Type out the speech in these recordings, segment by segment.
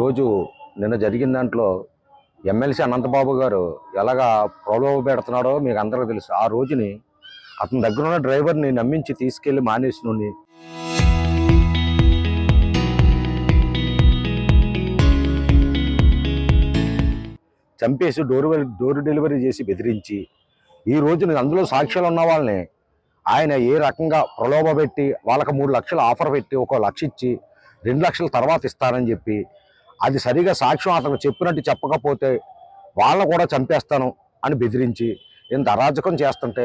రోజు నిన్న జరిగిన దాంట్లో ఎమ్మెల్సీ అనంతబాబు గారు ఎలాగా ప్రలోభ పెడుతున్నాడో మీకు అందరికీ తెలుసు. ఆ రోజుని అతని దగ్గర ఉన్న డ్రైవర్ని నమ్మించి తీసుకెళ్లి మానేసినోని చంపేసి డోర్ డెలివరీ చేసి బెదిరించి ఈ రోజున అందులో సాక్ష్యాలు ఉన్న వాళ్ళని ఆయన ఏ రకంగా ప్రలోభ పెట్టి వాళ్ళకి 3 లక్షలు ఆఫర్ పెట్టి 1 లక్ష ఇచ్చి 2 లక్షల తర్వాత ఇస్తానని చెప్పి అది సరిగా సాక్ష్యం అతను చెప్పినట్టు చెప్పకపోతే వాళ్ళని కూడా చంపేస్తాను అని బెదిరించి ఇంత అరాజకం చేస్తుంటే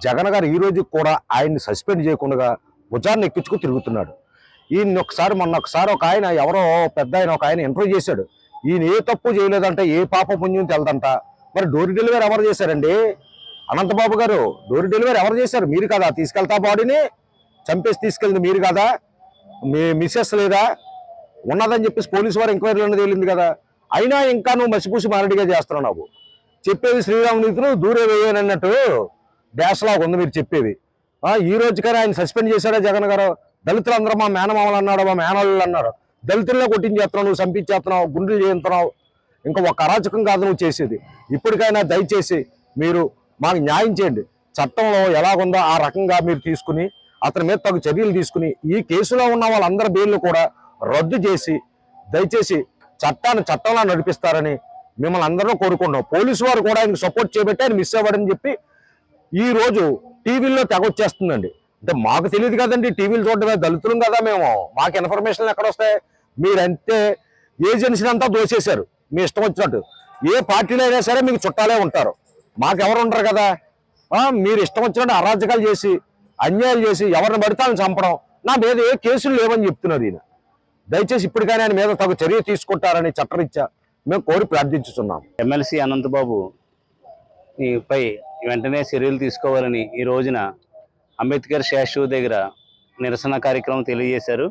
జగన్ గారు ఈ రోజుకి కూడా ఆయన్ని సస్పెండ్ చేయకుండా భుజాన్ని ఎక్కించుకు తిరుగుతున్నాడు. ఈయన మొన్న ఒకసారి ఒక ఆయన ఎవరో పెద్ద ఒక ఆయన ఇంటర్వ్యూ చేశాడు. ఈయన ఏ తప్పు చేయలేదంట, ఏ పాప పుణ్యం తెలదంట. మరి డోర్ డెలివరీ ఎవరు చేశారండి? అనంతబాబు గారు డోర్ డెలివరీ ఎవరు చేశారు? మీరు కదా తీసుకెళ్తా, బాడీని చంపేసి తీసుకెళ్ళింది మీరు కదా, మీ మిస్సెస్ లేదా ఉన్నదని చెప్పేసి పోలీసు వారు ఎంక్వైరీలో తేలింది కదా. అయినా ఇంకా నువ్వు మసిపూసి మారడిగా చేస్తున్నావు. చెప్పేది శ్రీరామనీతులు దూరే వేయనన్నట్టు డాష్లాగా ఉంది మీరు చెప్పేవి. ఈ రోజుకైనా ఆయన సస్పెండ్ చేశాడా జగన్ గారు? దళితులందరూ మా మేనమామలు అన్నాడు, మా మేనవాళ్ళు అన్నారు. దళితుల్లో కొట్టించేస్తున్నావు, నువ్వు చంపించేస్తున్నావు, గుండెలు చేస్తున్నావు. ఇంకా ఒక అరాచకం కాదు నువ్వు చేసేది. ఇప్పటికైనా దయచేసి మీరు మాకు న్యాయం చేయండి. చట్టంలో ఎలాగుందో ఆ రకంగా మీరు తీసుకుని అతని మీద తగు చర్యలు తీసుకుని ఈ కేసులో ఉన్న వాళ్ళందరి బెయిల్ను కూడా రద్దు చేసి దయచేసి చట్టంలో నడిపిస్తారని మిమ్మల్ని అందరూ కోరుకుంటున్నాం. పోలీసు వారు కూడా ఆయనకు సపోర్ట్ చేయబట్టి ఆయన మిస్ అవ్వడని చెప్పి ఈ రోజు టీవీల్లో తెగొచ్చేస్తుందండి. అంటే మాకు తెలియదు కదండి, టీవీలు చూడడమే, దళితులం కదా మేము, మాకు ఇన్ఫర్మేషన్లు ఎక్కడ వస్తాయి? మీరంతే ఏజెన్సీని అంతా దోసేశారు మీ ఇష్టం వచ్చినట్టు. ఏ పార్టీలో అయినా సరే మీకు చుట్టాలే ఉంటారు, మాకెవరు ఉంటారు కదా. మీరు ఇష్టం వచ్చినట్టు అరాజకాలు చేసి అన్యాయాలు చేసి ఎవరిని పడితే ఆయన చంపడం, నా మీద ఏ కేసులు లేవని చెప్తున్నారు ఈయన. దయచేసి ఇప్పటికైనా ఆయన మీద తగు చర్య తీసుకుంటారని చట్టరీత్యా మేము కోరి ప్రార్థించుతున్నాం. ఎమ్మెల్సీ అనంతబాబు పై వెంటనే చర్యలు తీసుకోవాలని ఈ రోజున అంబేద్కర్ స్టాచ్యూ దగ్గర నిరసన కార్యక్రమం తెలియజేశారు.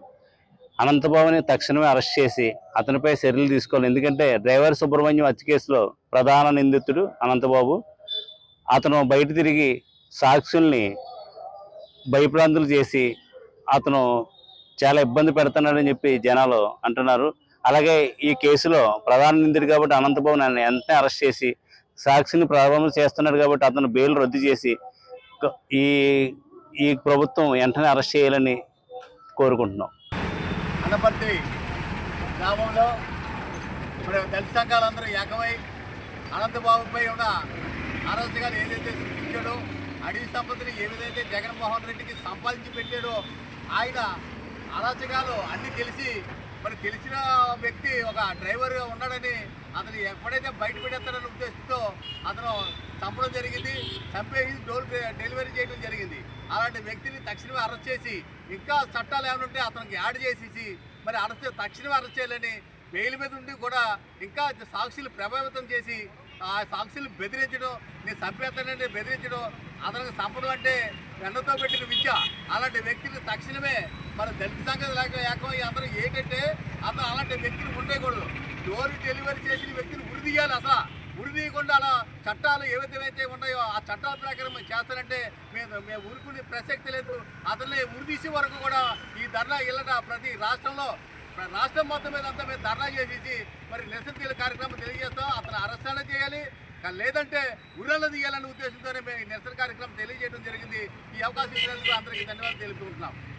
అనంతబాబుని తక్షణమే అరెస్ట్ చేసి అతనిపై చర్యలు తీసుకోవాలి. ఎందుకంటే డ్రైవర్ సుబ్రహ్మణ్యం హత్య కేసులో ప్రధాన నిందితుడు అనంతబాబు. అతను బయట తిరిగి సాక్షుల్ని భయప్రాంతులు చేసి అతను చాలా ఇబ్బంది పెడుతున్నాడని చెప్పి జనాలు అంటున్నారు. అలాగే ఈ కేసులో ప్రధాన నిందితుడు కాబట్టి అనంతబాబుని వెంటనే అరెస్ట్ చేసి సాక్షిని ప్రారంభం చేస్తున్నాడు కాబట్టి అతను బెయిల్ రద్దు చేసి ఈ ప్రభుత్వం వెంటనే అరెస్ట్ చేయాలని కోరుకుంటున్నాం. అనపర్తి గ్రామంలో ఇప్పుడు దళిత సంఘాలందరూ ఏకమై అనంతబాబుపై ఉన్న అరాచకాలు ఏదైతే సృష్టించాడో, అడవి సంపదని ఏ విధంగా జగన్మోహన్ రెడ్డికి సంపాదించి పెట్టాడో, ఆయన అరాచకాలు అన్నీ తెలిసి మరి తెలిసిన వ్యక్తి ఒక డ్రైవర్ ఉన్నాడని అతను ఎప్పుడైతే బయట పెట్టేస్తాడని ఉద్దేశంతో అతను చంపడం జరిగింది, చంపేసి డోర్ డెలివరీ చేయడం జరిగింది. అలాంటి వ్యక్తిని తక్షణమే అరెస్ట్ చేసి ఇంకా చట్టాలు ఏమైనా ఉంటే అతనికి యాడ్ చేసేసి మరి తక్షణమే అరెస్ట్ చేయాలని, బెయిల్ మీద ఉండి కూడా ఇంకా సాక్షులు ప్రభావితం చేసి ఆ సాక్షులు బెదిరించడం, నేను చంపేస్తానని బెదిరించడం, అతనికి చంపడం అంటే వెన్నతో పెట్టిన విద్య. అలాంటి వ్యక్తిని తక్షణమే మన దళిత సంఘం ఏకమై అందరూ ఏంటంటే అతను అలాంటి వ్యక్తులు ఉండకూడదు. డోర్ డెలివరీ చేసిన వ్యక్తిని ఉరి తీయాలి. అసలు ఉరి తీయకుండా అలా చట్టాలు ఏవైతే ఉన్నాయో ఆ చట్టాల ప్రకారం చేస్తారంటే మేము ఊరుకునే ప్రసక్తి లేదు. అతన్ని ఉరి తీసే వరకు కూడా ఈ ధర్నా ఇళ్ళ ప్రతి రాష్ట్రం మొత్తం మీద అంతా మేము ధర్నా చేసేసి మరి నిరసన కార్యక్రమం తెలియజేస్తాం. అతను అరెస్ట్ చేయాలి, లేదంటే ఉర్రలు తీయాలనే ఉద్దేశంతోనే మేము నిరసన కార్యక్రమం తెలియజేయడం జరిగింది. ఈ అవకాశం ఇచ్చినందుకు అందరికీ ధన్యవాదాలు తెలుపుకుంటున్నాం.